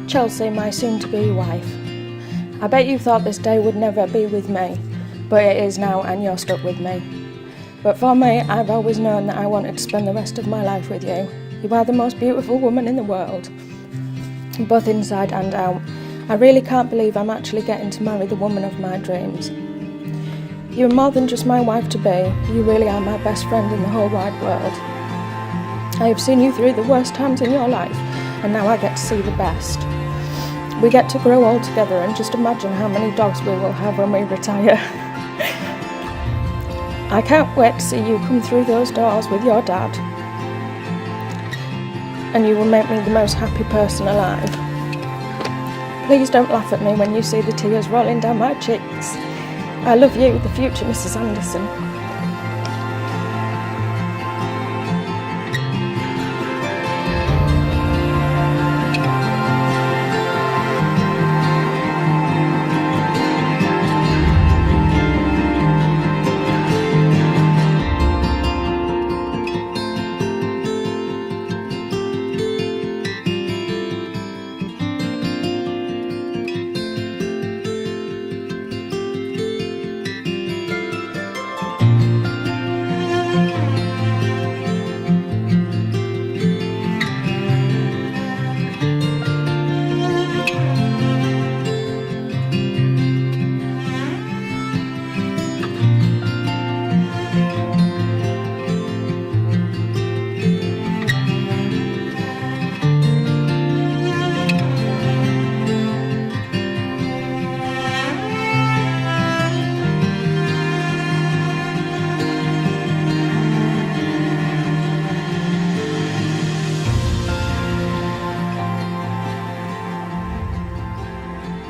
Chelsie, my soon-to-be wife. I bet you thought this day would never be with me, but it is now and you're stuck with me. But for me, I've always known that I wanted to spend the rest of my life with you. You are the most beautiful woman in the world, both inside and out. I really can't believe I'm actually getting to marry the woman of my dreams. You're more than just my wife-to-be, you really are my best friend in the whole wide world. I have seen you through the worst times in your life, and now I get to see the best. We get to grow old together, and just imagine how many dogs we will have when we retire. I can't wait to see you come through those doors with your dad, and you will make me the most happy person alive. Please don't laugh at me when you see the tears rolling down my cheeks. I love you, the future Mrs. Anderson.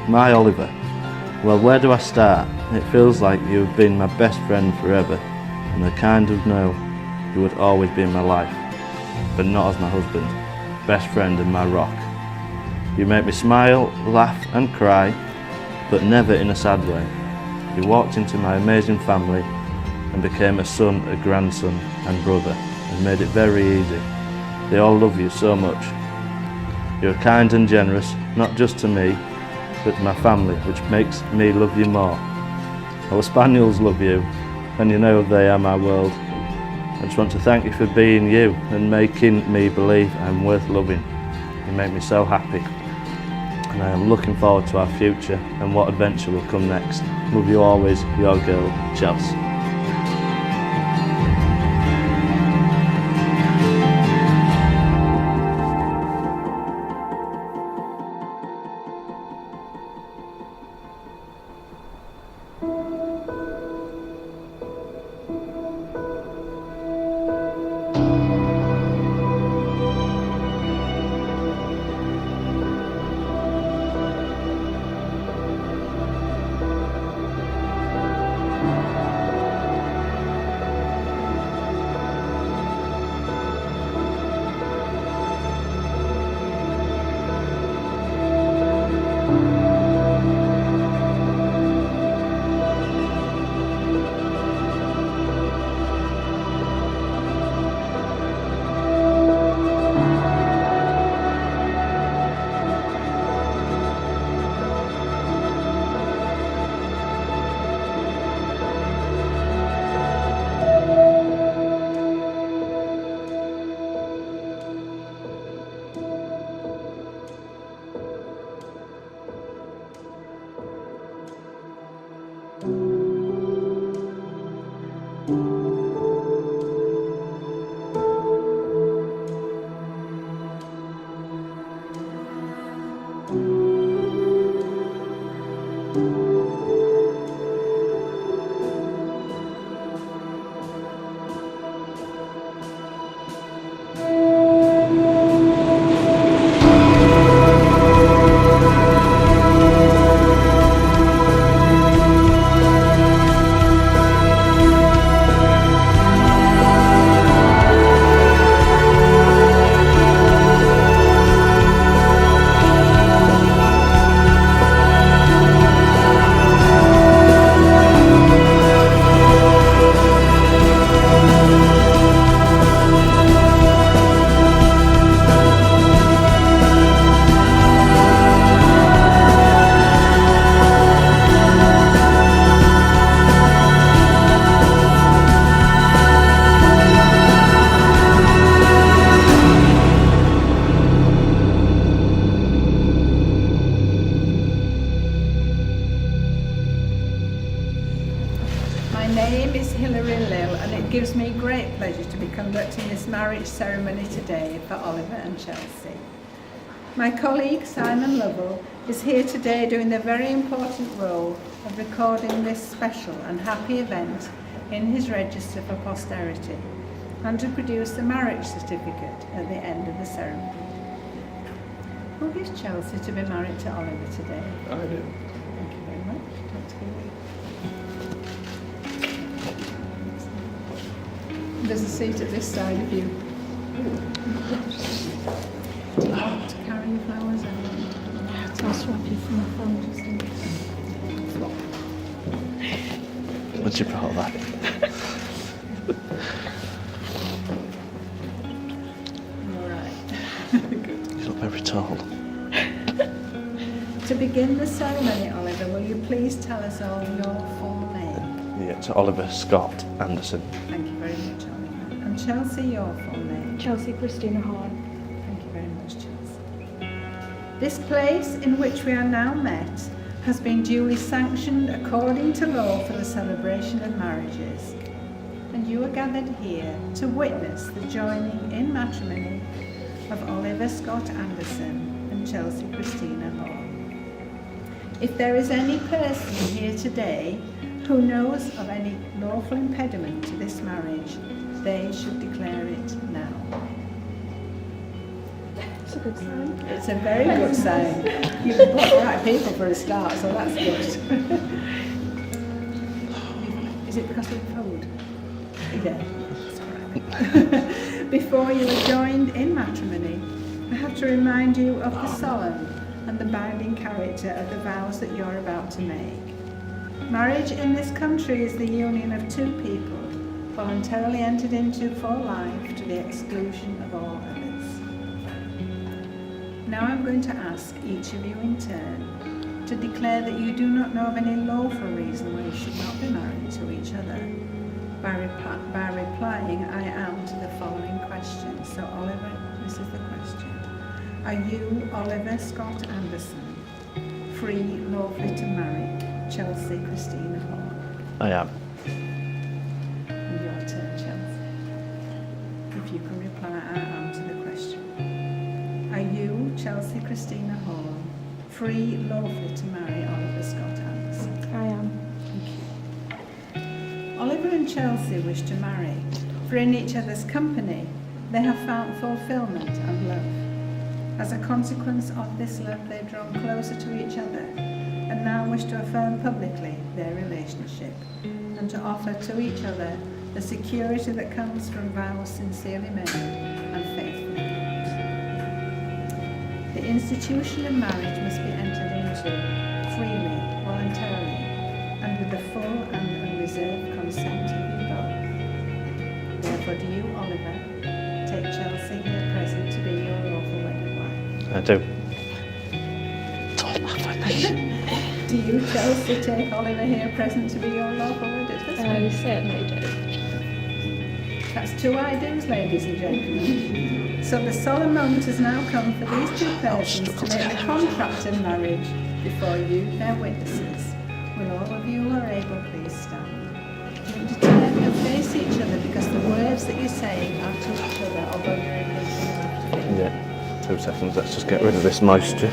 My Oliver. Well, where do I start? It feels like you have been my best friend forever, and I kind of know you would always be in my life, but not as my husband, best friend and my rock. You make me smile, laugh and cry, but never in a sad way. You walked into my amazing family and became a son, a grandson and brother, and made it very easy. They all love you so much. You're kind and generous, not just to me, but to my family, which makes me love you more. Our spaniels love you, and you know they are my world. I just want to thank you for being you and making me believe I'm worth loving. You make me so happy, and I am looking forward to our future and what adventure will come next. Love you always, your girl, Chelsie. name is Hilary Lill, and it gives me great pleasure to be conducting this marriage ceremony today for Oliver and Chelsie. My colleague Simon Lovell is here today doing the very important role of recording this special and happy event in his register for posterity, and to produce the marriage certificate at the end of the ceremony. Who gives Chelsie to be married to Oliver today? I do. Thank you very much. Dr. Gilly. There's a seat at this side of you. Do you want to carry your flowers out? I'll swap you from the front. Once you brought that. All right. You look very tall. To begin the ceremony, Oliver, will you please tell us all your full name? Yeah, it's Oliver Scott Anderson. Thank you very much, Oliver. And Chelsie, your full name? Chelsie Christina Horn. Thank you very much, Chelsie. This place in which we are now met has been duly sanctioned according to law for the celebration of marriages. And you are gathered here to witness the joining in matrimony of Oliver Scott Anderson and Chelsie Christina Horn. If there is any person here today who knows of any lawful impediment to this marriage, they should declare it now. It's a good sign. It's a very good sign. You've got the right people for a start, so that's good. Is it because of food? Yeah, it's all right. Before you are joined in matrimony, I have to remind you of the solemn and the binding character of the vows that you're about to make. Marriage in this country is the union of two people, voluntarily entered into for life to the exclusion of all others. Now I'm going to ask each of you in turn to declare that you do not know of any lawful reason why you should not be married to each other by replying I am to the following questions. So Oliver, this is the question. Are you, Oliver Scott Anderson, free lawfully to marry Chelsie Christina Horn? I am. And your turn, Chelsie. If you can reply I am to the question. Are you, Chelsie Christina Horn, free lawfully to marry Oliver Scott Anderson? I am. Thank you. Oliver and Chelsie wish to marry, for in each other's company they have found fulfilment and love. As a consequence of this love, they've drawn closer to each other and now wish to affirm publicly their relationship and to offer to each other the security that comes from vows sincerely made and faithfully kept. The institution of marriage must be entered into freely, voluntarily, and with the full and unreserved consent of you both. Therefore, do you, Oliver, take Chelsie here present to be your lawful wedded wife? I do. Don't laugh at me. Do you, Chelsie, take Oliver here present to be your lawful wedded husband? I certainly do. That's two I do's, ladies and gentlemen. So the solemn moment has now come for these two persons to make the contract of marriage before you, their witnesses. Will all of you who are able please stand? You need to turn and face each other because the words that you're saying are to each other, although you're repeating them after me. Yeah, 2 seconds, let's just get rid of this moisture.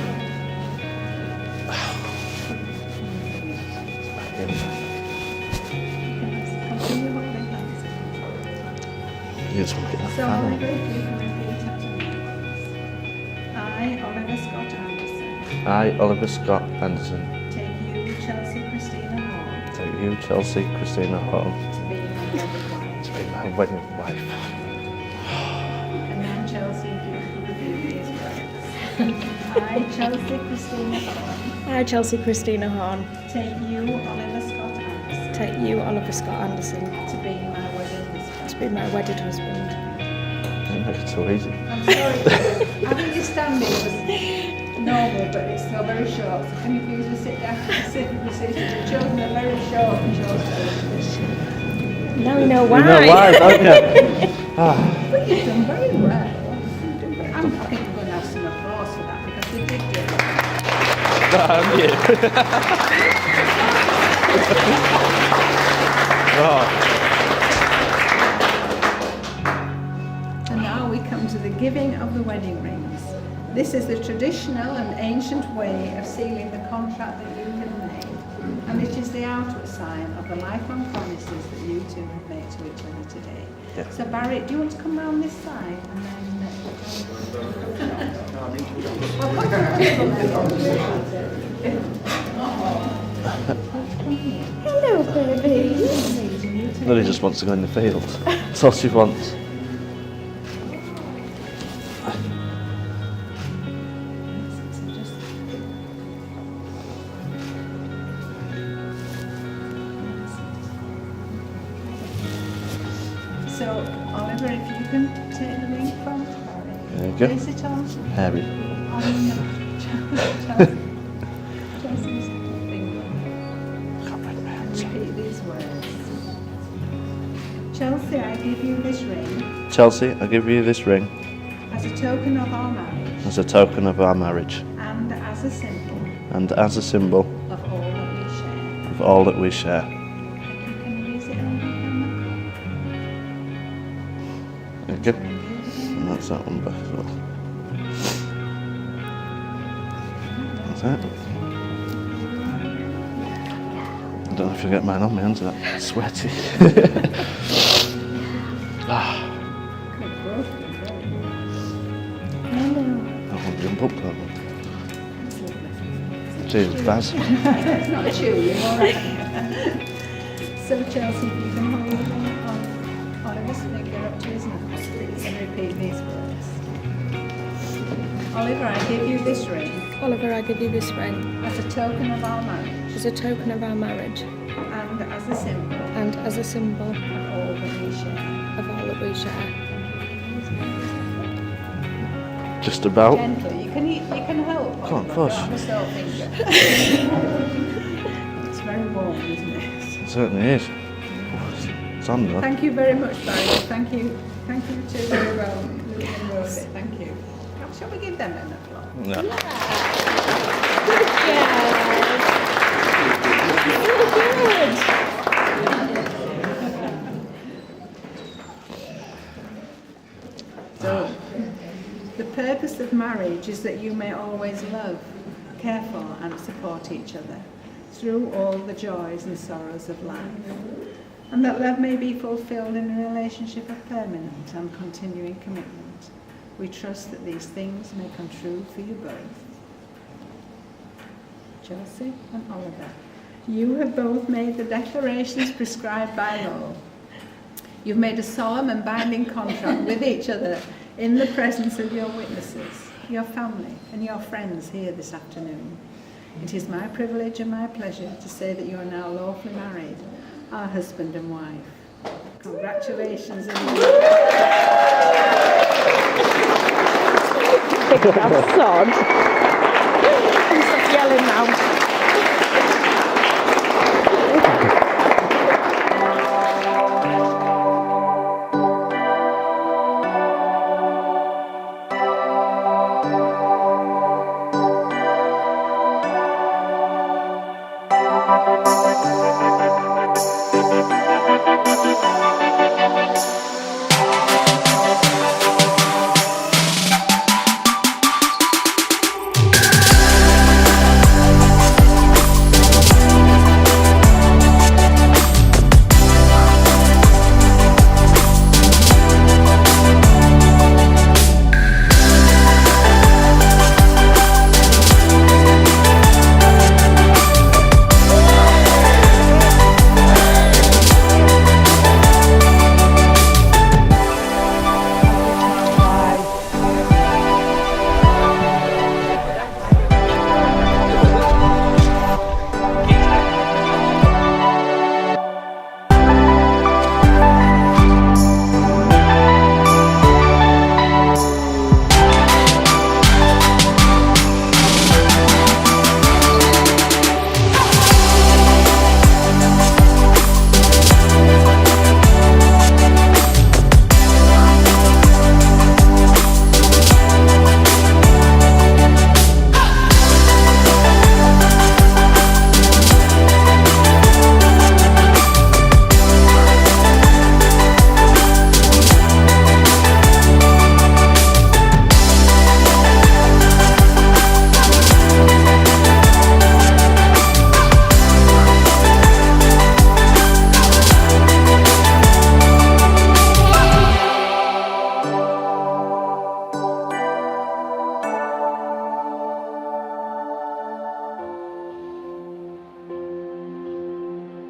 Continue holding hands. You just want to get that So fan Oliver, on. if you can repeat after me. I, Oliver Scott Anderson, I, Oliver Scott Anderson, take you, Chelsie Christina Horn, take you, Chelsie Christina Horn, to be my wedded wife. to be my wedding wife. And now, Chelsie, if you can repeat these words. I, Chelsie Christina Horn, I, Chelsie Christina Horn, take you, Oliver Scott Anderson, take you, Oliver Scott Anderson, to be my wedded husband. to be my wedded husband. Don't make it so easy. I'm sorry, I think your standing was normal, but it's still very short. So can you please just sit down and sit in the seat? The children are very short and short. Now we know why. You know why, don't you? Ah. But you've done very well. You've done very, I think we're going to have some applause for that because they did do well. Damn you. And now we come to the giving of the wedding rings. This is the traditional and ancient way of sealing the contract that you have made, and it is the outward sign of the lifelong promises that you two have made to each other today. Yeah. So Barry, do you want to come round this side and then... Hello, baby. Lily just wants to go in the field. That's all she wants. So, Oliver, if you can take the ring from Barry. There you go. Place it on Harry. Chelsea's finger. And repeat these words. Chelsea, I give you this ring Chelsea, I give you this ring as a token of our marriage as a token of our marriage and as a symbol and as a symbol of all that we share. of all that we share. Can you use it on the camera? There you go. And that's that one back as well. That's it. I don't know if you'll get mine on, my hands are that sweaty. Ah, Hello. I won't jump up that one. Cheers, Baz. It's not a chew, you're all right. So Chelsea, if you can hold on Oliver's finger up to his nose, please, and repeat these words. Oliver, I give you this ring Oliver, I give you this ring as a token of our marriage as a token of our marriage and as a symbol and as a symbol of all that we share. of all that we share. Just about. Gently, you can help. Come on, Oliver, push. not the sole finger. It's very warm, isn't it? It certainly is. It's on though. Thank you very much, Barry. Thank you to Louis and Rosie. Thank you. Shall we give them an applause? No. So, the purpose of marriage is that you may always love, care for and support each other through all the joys and sorrows of life, and that love may be fulfilled in a relationship of permanent and continuing commitment. We trust that these things may come true for you both. Chelsea and Oliver, you have both made the declarations prescribed by law. You've made a solemn and binding contract with each other in the presence of your witnesses, your family and your friends here this afternoon. It is my privilege and my pleasure to say that you are now lawfully married, our husband and wife. Congratulations. That's sod. Stop yelling now.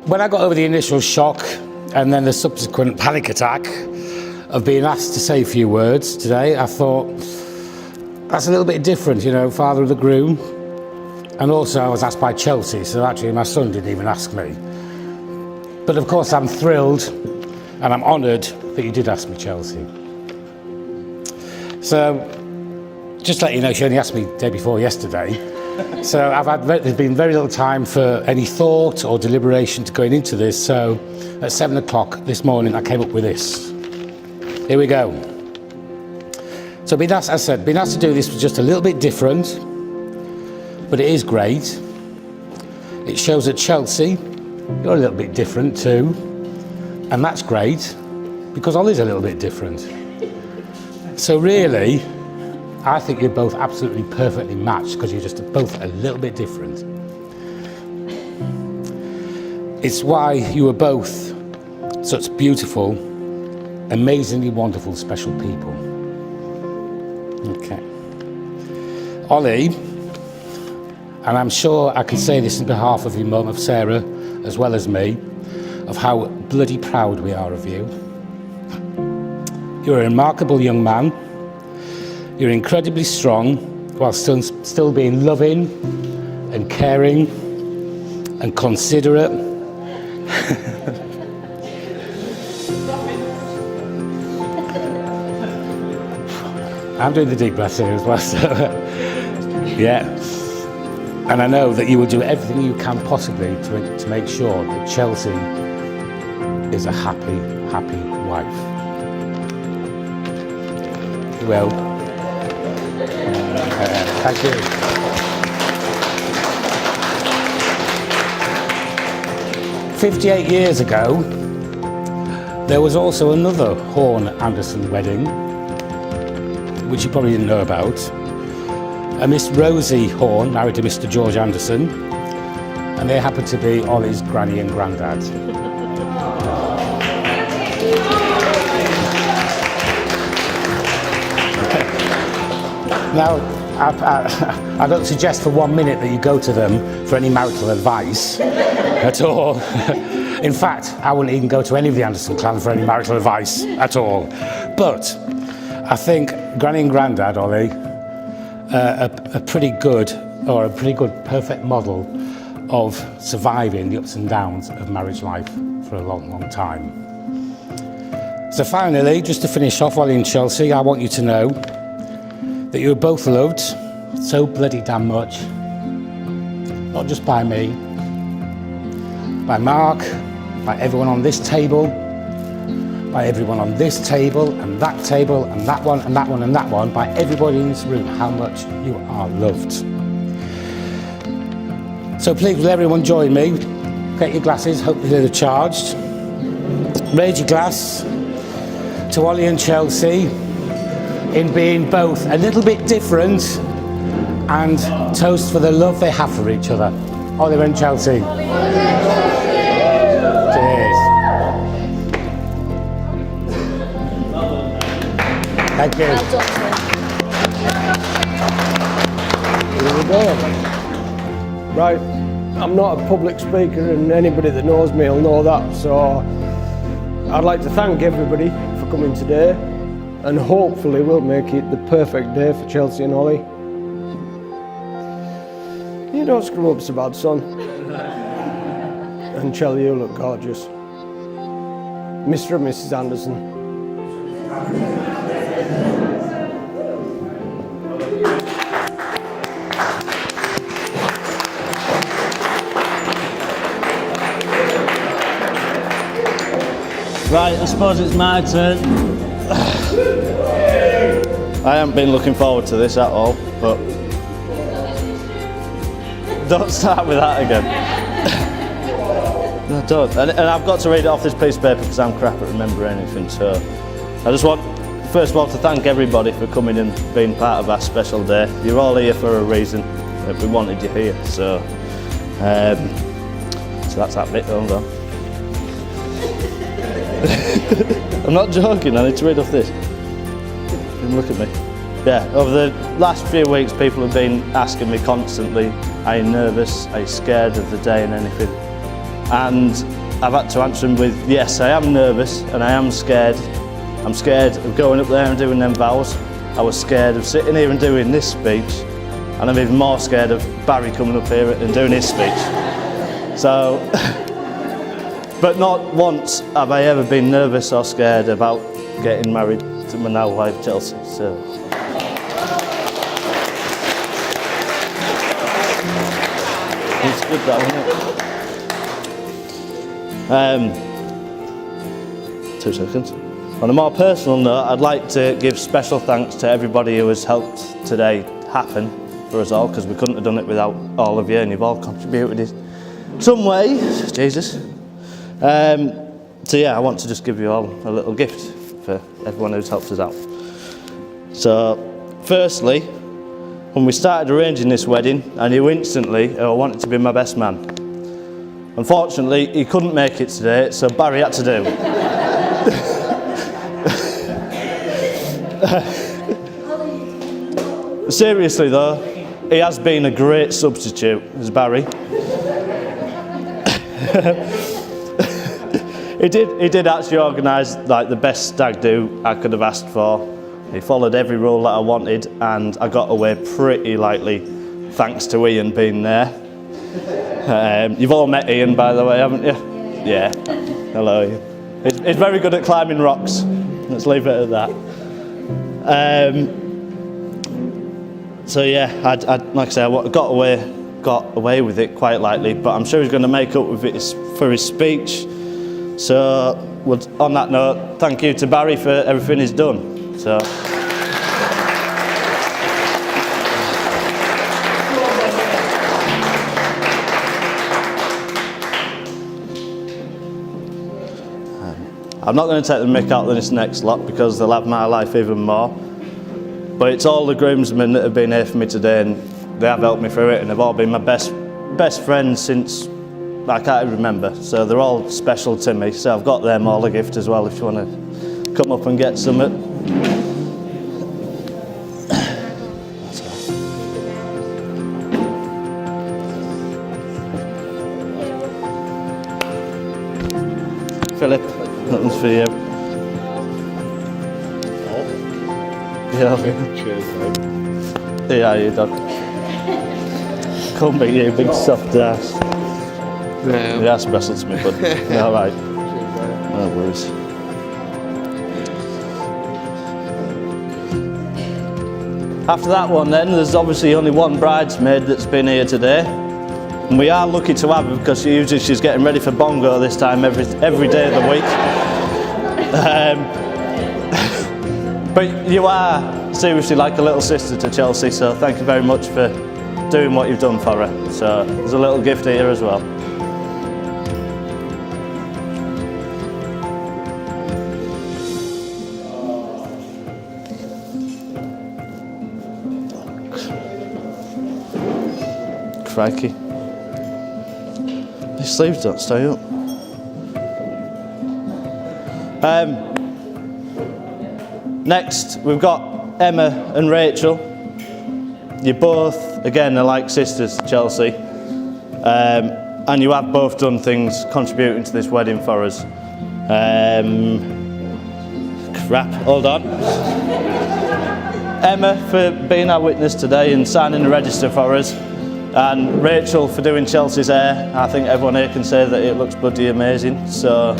when I got over the initial shock and then the subsequent panic attack of being asked to say a few words today, I thought, that's a little bit different, you know, father of the groom. And also I was asked by Chelsie, so actually my son didn't even ask me. But of course I'm thrilled and I'm honoured that you did ask me, Chelsie. So, just to let you know, she only asked me the day before yesterday. So there's been very little time for any thought or deliberation to going into this. So at 7 o'clock this morning, I came up with this. Here we go. So being asked, as I said, being asked to do this was just a little bit different, but it is great. It shows that Chelsie, you're a little bit different too, and that's great because Ollie's a little bit different. So really, I think you're both absolutely perfectly matched because you're just both a little bit different. It's why you are both such beautiful, amazingly wonderful, special people. Okay. Ollie, and I'm sure I can say this on behalf of your mum, of Sarah, as well as me, of how bloody proud we are of you. You're a remarkable young man. You're incredibly strong while still being loving and caring and considerate. I'm doing the deep breath here as well, so yeah. And I know that you will do everything you can possibly to make sure that Chelsie is a happy, happy wife. You will. Thank you. "58 years ago, there was also another Horne-Anderson wedding, which you probably didn't know about. A Miss Rosie Horne married to Mr. George Anderson, and they happened to be Ollie's granny and granddad. Now, I don't suggest for 1 minute that you go to them for any marital advice at all. In fact, I wouldn't even go to any of the Anderson clan for any marital advice at all. But I think Granny and Grandad, Ollie, a pretty good perfect model of surviving the ups and downs of marriage life for a long, long time. So finally, just to finish off, Ollie and Chelsie, I want you to know that you were both loved so bloody damn much, not just by me, by Mark, by everyone on this table, by everyone on this table and that table and that one and that one and that one, by everybody in this room, how much you are loved. So please, will everyone join me? Get your glasses, hopefully they're charged. Raise your glass to Ollie and Chelsie in being both a little bit different, and toast for the love they have for each other. Oliver and Chelsie. Cheers. Thank you. Here we go. Right, I'm not a public speaker, and anybody that knows me will know that, so I'd like to thank everybody for coming today, and hopefully we'll make it the perfect day for Chelsie and Ollie. You don't screw up so bad, son. And Chelsie, you look gorgeous. Mr. and Mrs. Anderson. Right, I suppose it's my turn. I haven't been looking forward to this at all, but don't start with that again. No, don't. And I've got to read it off this piece of paper because I'm crap at remembering anything. So I just want, first of all, to thank everybody for coming and being part of our special day. You're all here for a reason. We wanted you here. So that's that bit. Hold on. I'm not joking, I need to read off this. Look at me. Yeah, over the last few weeks people have been asking me constantly, are you nervous, are you scared of the day and anything? and I've had to answer them with, yes, I am nervous and I am scared. I'm scared of going up there and doing them vows. I was scared of sitting here and doing this speech, and I'm even more scared of Barry coming up here and doing his speech. So, but not once have I ever been nervous or scared about getting married to my now wife Chelsie. So. It's good that, isn't it? 2 seconds. On a more personal note, I'd like to give special thanks to everybody who has helped today happen for us all, because we couldn't have done it without all of you, and you've all contributed in some way. Jesus. So yeah, I want to just give you all a little gift for everyone who's helped us out. So, firstly, when we started arranging this wedding, I knew instantly I wanted to be my best man. Unfortunately, he couldn't make it today, so Barry had to do. Seriously though, he has been a great substitute as Barry. He did actually organise like the best stag do I could have asked for. He followed every rule that I wanted, and I got away pretty lightly thanks to Ian being there. You've all met Ian, by the way, haven't you? Yeah. Hello, Ian. He's very good at climbing rocks. Let's leave it at that. So yeah, like I say, I got away with it quite lightly, but I'm sure he's going to make up with it for his speech. So, on that note, thank you to Barry for everything he's done. So. I'm not going to take the mick out of this next lot because they'll have my life even more. But it's all the groomsmen that have been here for me today, and they have helped me through it, and they've all been my best friends since I can't even remember. So they're all special to me. So I've got them all a gift as well if you want to come up and get some. Philip, that one's for you. Yeah. Cheers, mate. Yeah, you dog. Come back, you big soft ass. Yeah. Yeah, special to me, bud. Yeah, all right. No worries. After that one then, there's obviously only one bridesmaid that's been here today. And we are lucky to have her because usually she's getting ready for bongo this time every day of the week. But you are seriously like a little sister to Chelsie, so thank you very much for doing what you've done for her. So there's a little gift here as well. Crikey. These sleeves don't stay up. Next, we've got Emma and Rachel. You both, again, are like sisters to Chelsie. And you have both done things contributing to this wedding for us. Crap, hold on. Emma for being our witness today and signing the register for us. And Rachel for doing Chelsea's hair. I think everyone here can say that it looks bloody amazing. So.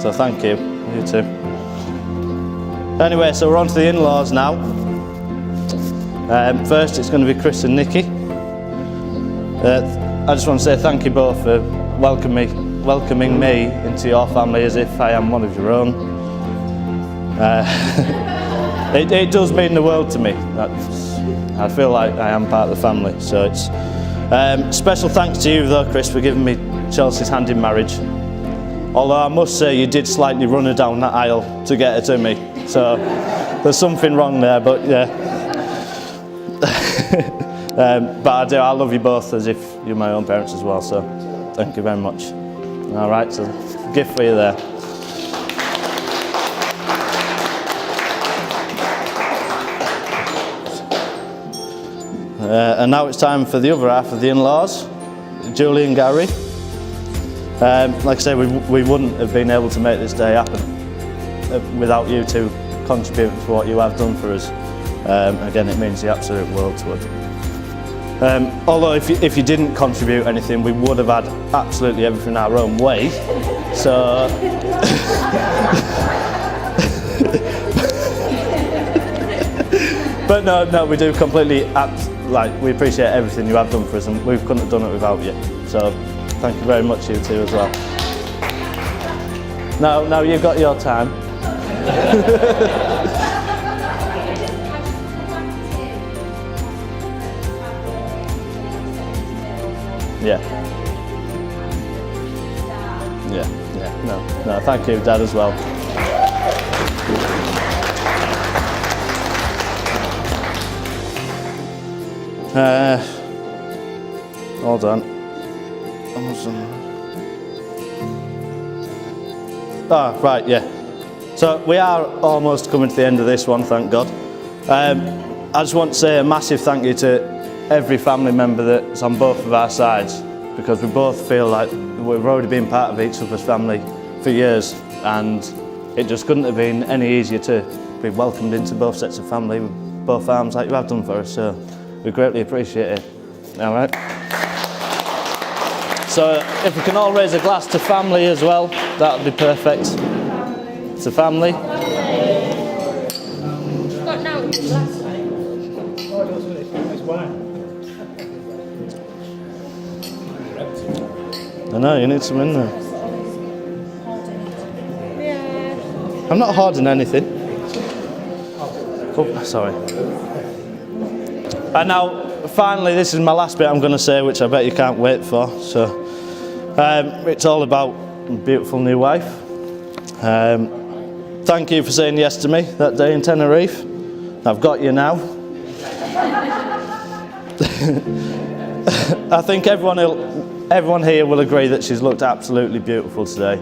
So thank you, you too. Anyway, so we're on to the in-laws now. First it's going to be Chris and Nikki. I just want to say thank you both for welcoming me into your family as if I am one of your own. It does mean the world to me. I feel like I am part of the family. So it's special thanks to you though, Chris, for giving me Chelsea's hand in marriage. Although I must say you did slightly run her down that aisle to get her to me. So there's something wrong there, but yeah. But I love you both as if you're my own parents as well, so thank you very much. All right, so gift for you there. And now it's time for the other half of the in-laws, Julie and Gary. Like I say, we wouldn't have been able to make this day happen without you two contributing to what you have done for us. Again, it means the absolute world to us. Although if you didn't contribute anything, we would have had absolutely everything our own way. So, but no, we do completely, we appreciate everything you have done for us, and we couldn't have done it without you. So, thank you very much, you two as well. Now you've got your time. Yeah. No, thank you, Dad, as well. Hold on. Right, yeah. So we are almost coming to the end of this one, thank God. I just want to say a massive thank you to every family member that's on both of our sides, because we both feel like we've already been part of each other's family for years, and it just couldn't have been any easier to be welcomed into both sets of family with both arms like you have done for us, so we greatly appreciate it. All right. So if we can all raise a glass to family as well, that would be perfect. To family. Got no glass. I know, you need some in there. Yeah. I'm not hoarding anything. Oh, sorry. And now, finally, this is my last bit I'm going to say, which I bet you can't wait for. So, it's all about my beautiful new wife. Thank you for saying yes to me that day in Tenerife. I've got you now. I think everyone here will agree that she's looked absolutely beautiful today.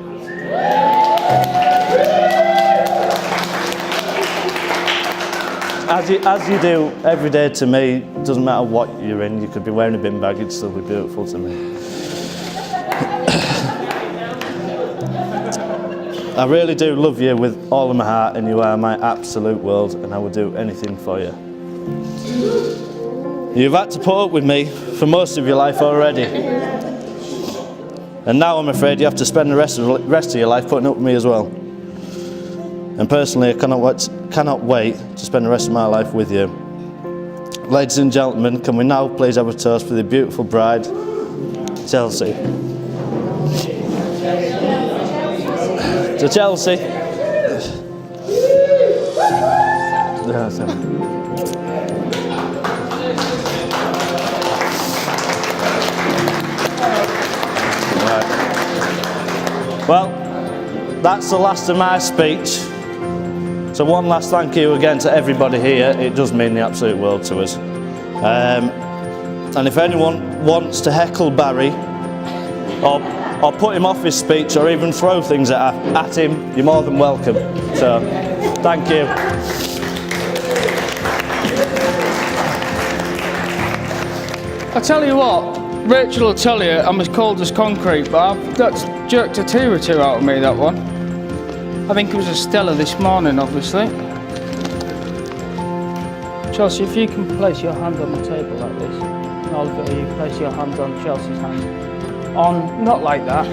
As you do every day to me, doesn't matter what you're in, you could be wearing a bin bag, you'd still be beautiful to me. I really do love you with all of my heart, and you are my absolute world, and I will do anything for you. You've had to put up with me for most of your life already. And now I'm afraid you have to spend the rest of your life putting up with me as well. And personally, I cannot wait to spend the rest of my life with you. Ladies and gentlemen, can we now please have a toast for the beautiful bride, Chelsie. To Chelsie. Well, that's the last of my speech. So one last thank you again to everybody here. It does mean the absolute world to us. And if anyone wants to heckle Barry or put him off his speech or even throw things at him, you're more than welcome. So, thank you. I tell you what, Rachel will tell you I'm as cold as concrete, but that's jerked a tear or two out of me, that one. I think it was a Stella this morning, obviously. Chelsie, if you can place your hand on the table like this, and Oliver, you place your hand on Chelsea's hand. Not like that.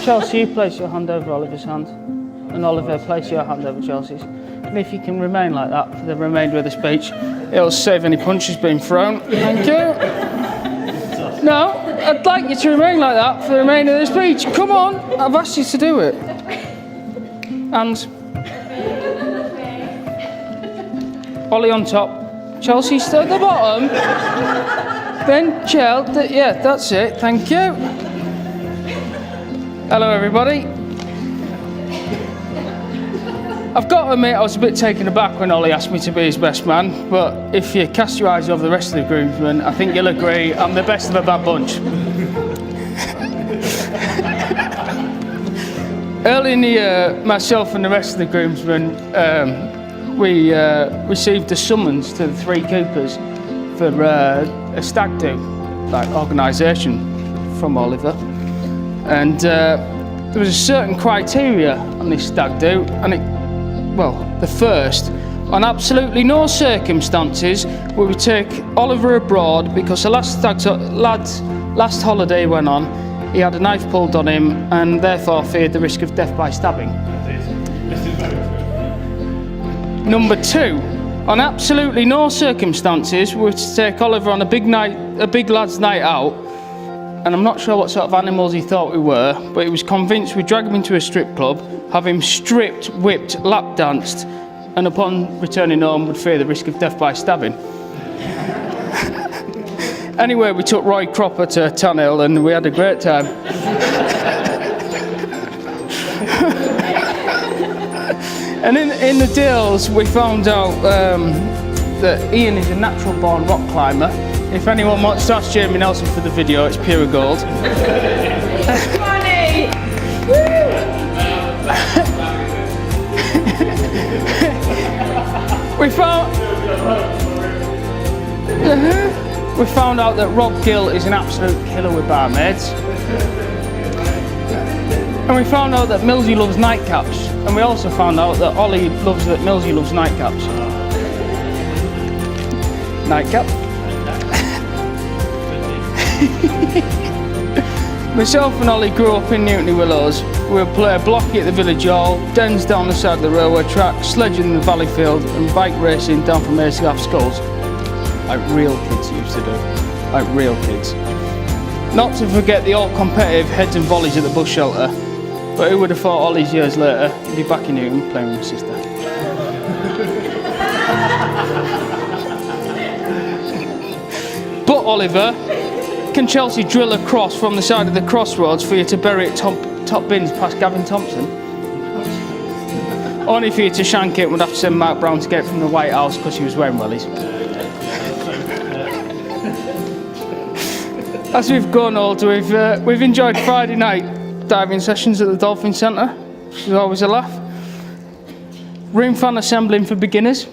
Chelsie, you place your hand over Oliver's hand, and Oliver, place your hand over Chelsea's. And if you can remain like that for the remainder of the speech, it'll save any punches being thrown. Thank you. No, I'd like you to remain like that for the remainder of the speech. Come on, I've asked you to do it. And Ollie on top, Chelsie still at the bottom. Then Chel, yeah, that's it, thank you. Hello everybody. I've got to admit I was a bit taken aback when Ollie asked me to be his best man, but if you cast your eyes over the rest of the groomsmen, I think you'll agree I'm the best of a bad bunch. Early in the year, myself and the rest of the groomsmen, we received a summons to the 3 Coopers for a stag do, like organisation from Oliver, and there was a certain criteria on this stag do, and the first, on absolutely no circumstances would we take Oliver abroad because the last holiday went on, he had a knife pulled on him and therefore feared the risk of death by stabbing. Number 2, on absolutely no circumstances would we to take Oliver on a big lad's night out, and I'm not sure what sort of animals he thought we were, but he was convinced we'd drag him into a strip club, have him stripped, whipped, lap danced, and upon returning home would fear the risk of death by stabbing. Anyway, we took Roy Cropper to Tanhill and we had a great time. And in the Dales, we found out that Ian is a natural born rock climber. If anyone wants to ask Jamie Nelson for the video, it's pure gold. Funny! We found out that Rob Gill is an absolute killer with barmaids. And we found out that Millsy loves nightcaps. And we also found out that Ollie loves that Millsy loves nightcaps. Nightcap. Myself and Ollie grew up in Newton Willows. We would play blocky at the village hall, dens down the side of the railway track, sledging in the valley field and bike racing down from Aceglaff Skulls. Like real kids used to do. Like real kids. Not to forget the all competitive heads and volleys at the bus shelter. But who would have thought all these years later he'd be back in Newton playing with my sister. But Oliver, can Chelsie drill across from the side of the crossroads for you to bury it top bins past Gavin Thompson? Only for you to shank it and would have to send Mark Brown to get it from the White House because he was wearing wellies. As we've grown older, we've enjoyed Friday night diving sessions at the Dolphin Centre, which is always a laugh. Room fan assembling for beginners.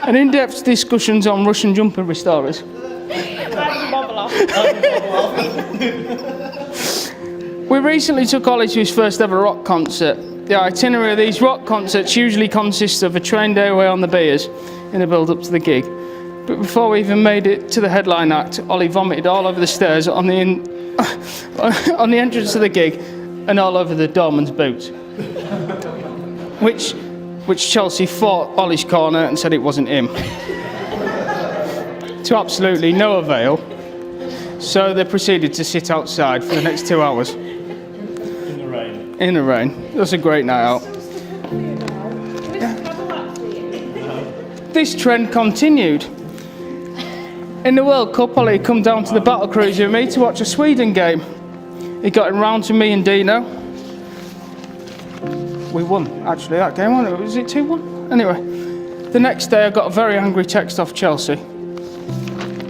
And in-depth discussions on Russian jumper restorers. We recently took Ollie to his first ever rock concert. The itinerary of these rock concerts usually consists of a train day away on the beers in the build-up to the gig. But before we even made it to the headline act, Ollie vomited all over the stairs on the entrance to the gig and all over the doorman's boots. Which Chelsie fought Ollie's corner and said it wasn't him. To absolutely no avail. So they proceeded to sit outside for the next 2 hours. In the rain. In the rain. It was a great night out. This trend continued. In the World Cup, Ollie come down to the battle cruiser with me to watch a Sweden game. He got in round to me and Dino. We won, actually, that game, wasn't it? Was it 2-1? Anyway, the next day I got a very angry text off Chelsie.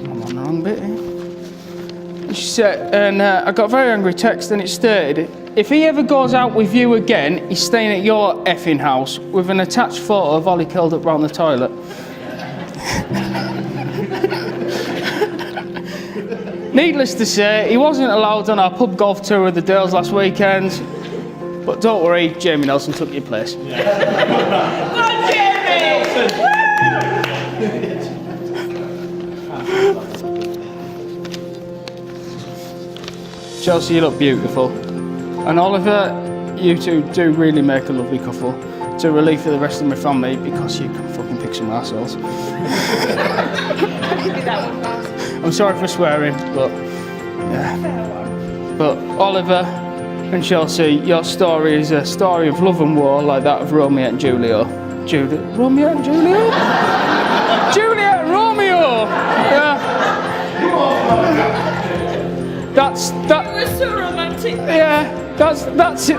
I'm on the wrong bit here. She said, I got a very angry text and it stated, if he ever goes out with you again, he's staying at your effing house, with an attached photo of Ollie curled up round the toilet. Needless to say, he wasn't allowed on our pub golf tour with the Dales last weekend. But don't worry, Jamie Nelson took your place. Go on, Jamie! Chelsie, you look beautiful. And Oliver, you two do really make a lovely couple. To relief for the rest of my family, because you can fucking pick some arseholes. I'm sorry for swearing, but yeah. But Oliver and Chelsie, your story is a story of love and war like that of Romette and Julio. Romeo and Julio? Juliet and Romeo! Yeah. That's that. It was so romantic. Yeah, that's it.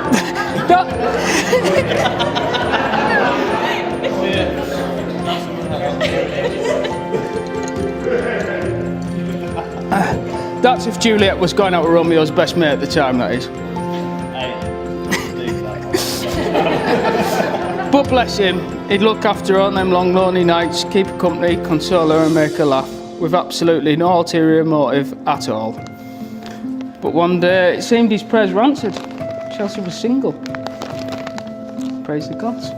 That's if Juliet was going out with Romeo's best mate at the time, that is. But bless him, he'd look after her on them long lonely nights, keep her company, console her and make her laugh, with absolutely no ulterior motive at all. But one day, it seemed his prayers were answered. Chelsie was single. Praise the gods.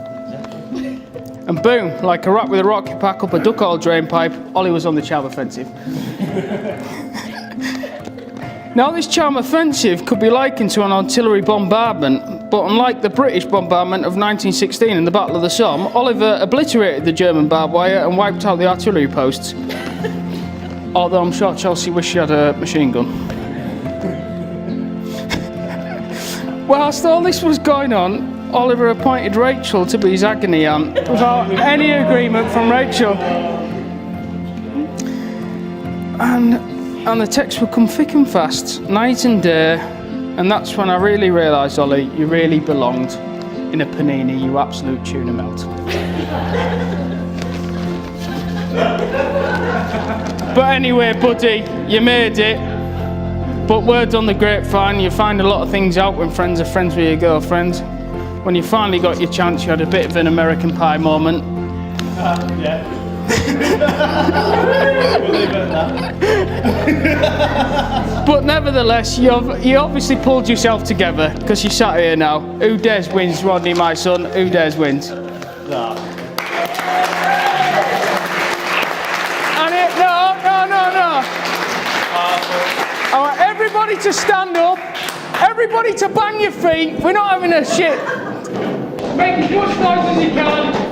And boom, like a rat with a rocket pack up a duck oil drain pipe, Ollie was on the charm offensive. Now this charm offensive could be likened to an artillery bombardment, but unlike the British bombardment of 1916 in the Battle of the Somme, Oliver obliterated the German barbed wire and wiped out the artillery posts. Although I'm sure Chelsie wished she had a machine gun. Whilst all this was going on, Oliver appointed Rachel to be his agony aunt without any agreement from Rachel. And the texts would come thick and fast, night and day, and that's when I really realised, Ollie, you really belonged in a panini, you absolute tuna melt. But anyway, buddy, you made it. But word on the grapevine, you find a lot of things out when friends are friends with your girlfriend. When you finally got your chance, you had a bit of an American Pie moment. Yeah. We'll leave it at that. But nevertheless, you obviously pulled yourself together, because you're sat here now. Who dares wins, Rodney, my son? Who dares wins? No. And no. All right, everybody to stand up. Everybody to bang your feet. We're not having a shit. Make as much noise as you can.